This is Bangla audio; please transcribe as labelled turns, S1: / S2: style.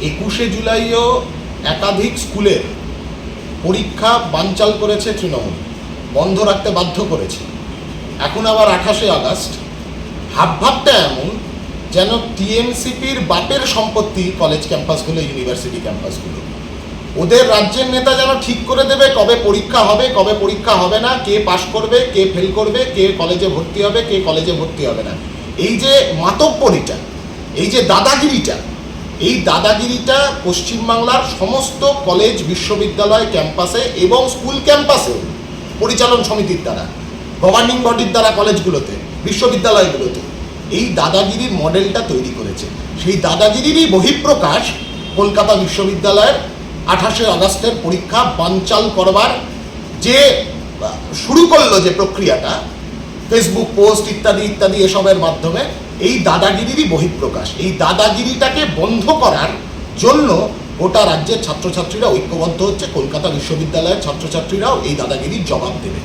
S1: 21শে জুলাইও একাধিক স্কুলের পরীক্ষা বানচাল করেছে তৃণমূল, বন্ধ রাখতে বাধ্য করেছে। এখন আবার 28শে আগস্ট, ভাবভাবটা এমন যেন টিএমসিপির বাপের সম্পত্তি কলেজ ক্যাম্পাসগুলো, ইউনিভার্সিটি ক্যাম্পাসগুলো। ওদের রাজ্যের নেতা যেন ঠিক করে দেবে কবে পরীক্ষা হবে, কবে পরীক্ষা হবে না, কে পাশ করবে, কে ফেল করবে, কে কলেজে ভর্তি হবে, কে কলেজে ভর্তি হবে না। এই যে মাতব্বরিটা, এই যে দাদাগিরিটা, এই দাদাগিরিটা পশ্চিমবাংলার সমস্ত কলেজ, বিশ্ববিদ্যালয় ক্যাম্পাসে এবং স্কুল ক্যাম্পাসেও পরিচালন সমিতির দ্বারা, গভর্নিং বডির দ্বারা কলেজগুলোতে, বিশ্ববিদ্যালয়গুলোতে এই দাদাগিরির মডেলটা তৈরি করেছে। সেই দাদাগিরিরই বহিঃপ্রকাশ কলকাতা বিশ্ববিদ্যালয়ের 28শে আগস্টের পরীক্ষা বানচাল করবার যে শুরু করলো যে প্রক্রিয়াটা, ফেসবুক পোস্ট ইত্যাদি ইত্যাদি এসবের মাধ্যমে, এই দাদাগিরিরই বহিঃপ্রকাশ। এই দাদাগিরিটাকে বন্ধ করার জন্য গোটা রাজ্যের ছাত্রছাত্রীরা ঐক্যবদ্ধ হচ্ছে। কলকাতা বিশ্ববিদ্যালয়ের ছাত্রছাত্রীরাও এই দাদাগিরির জবাব দেবে।